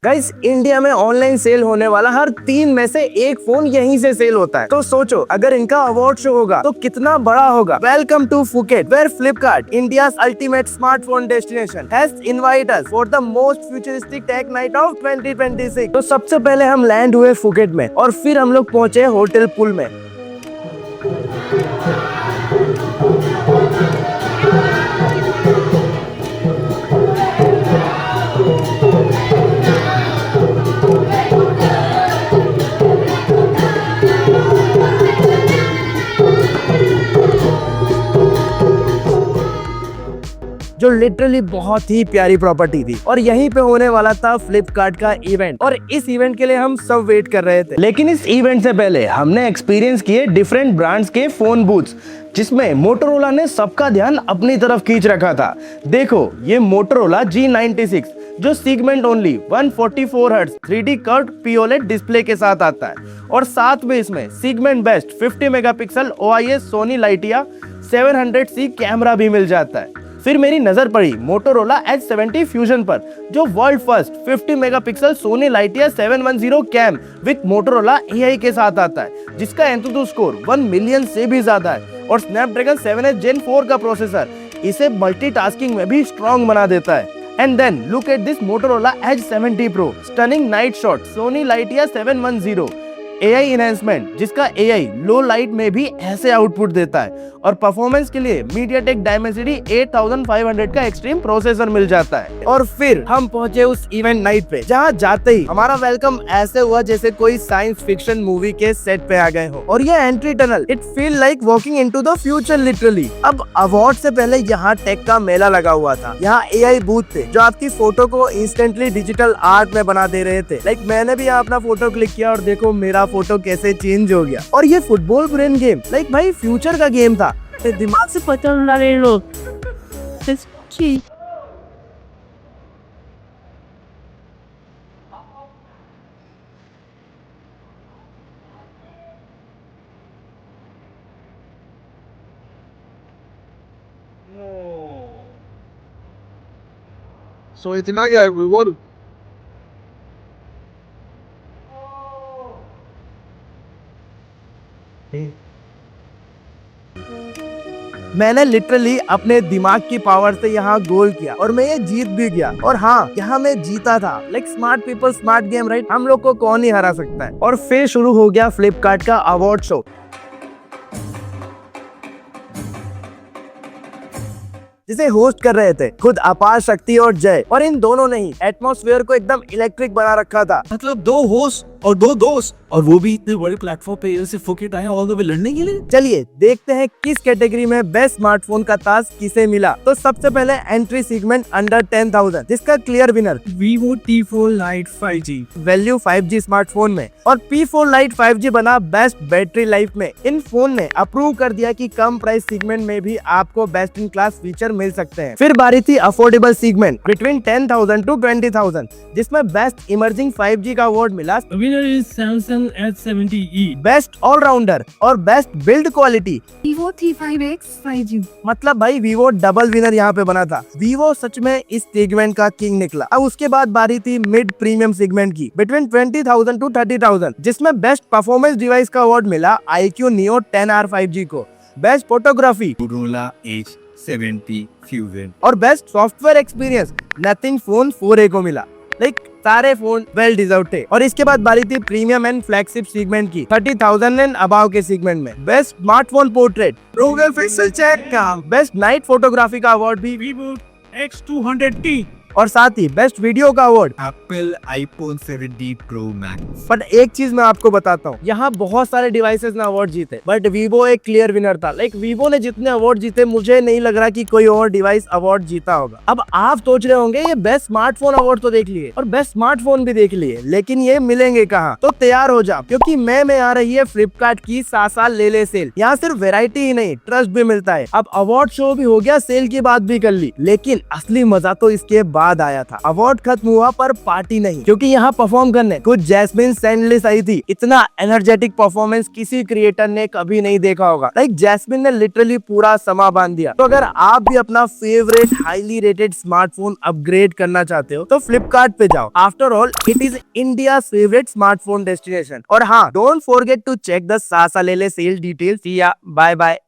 Guys, India में online sale होने वाला हर 3 में से एक फोन यहीं से सेल होता है। तो सोचो, अगर इनका अवार्ड शो होगा तो कितना बड़ा होगा। Welcome to Phuket, where Flipkart, India's ultimate smartphone destination, has invited us for the most futuristic tech night of 2026। तो सबसे पहले हम लैंड हुए फुकेट में और फिर हम लोग पहुंचे होटल पुल में। जो लिटरली बहुत ही प्यारी प्रॉपर्टी थी और यहीं पे होने वाला था फ्लिपकार्ट का इवेंट। और इस इवेंट के लिए हम सब वेट कर रहे थे, लेकिन इस इवेंट से पहले हमने एक्सपीरियंस किए डिफरेंट ब्रांड्स के फोन बूथ्स, जिसमें मोटोरोला ने सबका ध्यान अपनी तरफ खींच रखा था। देखो, ये मोटोरोला G96 जो segment only 144 hertz 3D curved POLED display के साथ आता है और साथ में इसमें segment best 50 megapixel OIS Sony Lytia 700C camera भी मिल जाता है। फिर मेरी नजर पड़ी मोटोरोला H70 फ्यूजन पर, जो world first 50 megapixel Sony Lytia 710 cam with Motorola AI के साथ आता है, जिसका एंतुतु स्कोर 1 मिलियन से भी ज्यादा है और स्नैपड्रैगन 7S Gen 4 का प्रोसेसर इसे मल्टीटास्किंग में भी स्ट्रॉन्ग बना देता है। And then look at this Motorola H70 Pro, stunning night shot, Sony Lightia 710, AI enhancement, जिसका AI लो लाइट में भी ऐसे आउटपुट देता है और परफॉर्मेंस के लिए MediaTek Dimensity 8500 का एक्सट्रीम प्रोसेसर मिल जाता है। और फिर हम पहुंचे उस इवेंट नाइट पे, जहां जाते ही हमारा वेलकम ऐसे हुआ जैसे कोई साइंस फिक्शन मूवी के सेट पे आ गए हो। और ये entry tunnel, it feel like walking into the future literally. अब अवार्ड से पहले यहाँ टेक का मेला लगा हुआ था। यहाँ AI बूथ थे जो आपकी फोटो को इंस्टेंटली डिजिटल आर्ट में बना दे रहे थे। लाइक मैंने भी यहाँ अपना फोटो क्लिक किया और देखो मेरा फोटो कैसे चेंज हो गया। और ये फुटबॉल ब्रेन गेम, लाइक भाई फ्यूचर का गेम था। दिमाग से पता लोग So इतना क्या है वो? मैंने लिटरली अपने दिमाग की पावर से यहाँ गोल किया और मैं ये जीत भी गया। और हाँ, यहाँ मैं जीता था। Like smart people smart game, right? हम लोग को कौन ही हरा सकता है। और फिर शुरू हो गया फ्लिपकार्ट का अवार्ड शो, जिसे होस्ट कर रहे थे खुद अपार शक्ति और जय। और इन दोनों ने ही एटमॉस्फेयर को एकदम इलेक्ट्रिक बना रखा था। मतलब 2 होस्ट और 2 दोस्त, और वो भी इतने बड़े प्लेटफॉर्म पे से फुकेट आए ऑल द वे लड़ने के लिए। चलिए देखते हैं किस कैटेगरी में बेस्ट स्मार्टफोन का ताज किसे मिला। तो सबसे पहले एंट्री सेगमेंट अंडर 10,000, जिसका clear winner Vivo T4 Lite 5G value 5G smartphone में। और P4 Lite 5G बना बेस्ट बैटरी लाइफ में। इन फोन ने अप्रूव कर दिया कि कम प्राइस सेगमेंट में भी आपको बेस्ट इन क्लास फीचर मिल सकते हैं। फिर बारी थी अफोर्डेबल सेगमेंट बिटवीन 10,000 to 20,000, जिसमें बेस्ट इमर्जिंग 5G का अवार्ड मिला। Winner is Samsung S70e, best allrounder और best build quality Vivo T5X 5G। मतलब भाई वीवो डबल विनर यहाँ पे बना था। वीवो सच में इस सेगमेंट का किंग निकला। अब उसके बाद बारी थी मिड प्रीमियम सेगमेंट की बिटवीन 20,000 to 30,000, जिसमें बेस्ट परफॉर्मेंस डिवाइस का अवार्ड मिला iQOO Neo 10R 5G को। Best photography Motorola H70 Fusion, और best software experience nothing phone 4a को मिला। लाइक सारे फोन वेल डिजर्व थे। और इसके बाद बारी थी प्रीमियम एंड फ्लैगशिप सेगमेंट की 30,000 एंड अबाव के सेगमेंट में। Best smartphone portrait, Google Pixel check का, बेस्ट नाइट फोटोग्राफी का अवार्ड भी, Vivo X200T, और साथ ही बेस्ट वीडियो का award. Apple iPhone 7D Pro Max। But एक चीज मैं आपको बताता हूँ, यहाँ बहुत सारे डिवाइसेस ने अवार्ड जीते, बट वीवो एक क्लियर विनर था। लाइक वीवो ने जितने अवार्ड जीते, मुझे नहीं लग रहा कि कोई और डिवाइस अवार्ड जीता होगा। अब आप सोच रहे होंगे ये बेस्ट स्मार्टफोन अवार्ड तो देख लिए और बेस्ट स्मार्टफोन भी देख लिए, लेकिन ये मिलेंगे कहाँ? तो तैयार हो जाओ, क्योंकि मई में आ रही है फ्लिपकार्ट की सासा ले ले सेल। यहाँ सिर्फ वेराइटी ही नहीं, ट्रस्ट भी मिलता है। अब अवार्ड शो भी हो गया, सेल की बात भी कर ली, लेकिन असली मजा तो इसके बाद बाद आया था। अवार्ड खत्म हुआ पर पार्टी नहीं, क्योंकि यहाँ परफॉर्म करने कुछ जैस्मिन सैंडलिस आई थी। इतना एनर्जेटिक परफॉर्मेंस किसी क्रिएटर ने कभी नहीं देखा होगा। लाइक जैस्मिन ने लिटरली पूरा समा बांध दिया। तो अगर आप भी अपना favourite highly rated smartphone upgrade करना चाहते हो तो फ्लिपकार्ट पे जाओ। After all it is India favourite smartphone destination. और हाँ, don't forget to check the Sasa Lele cell details. Bye bye.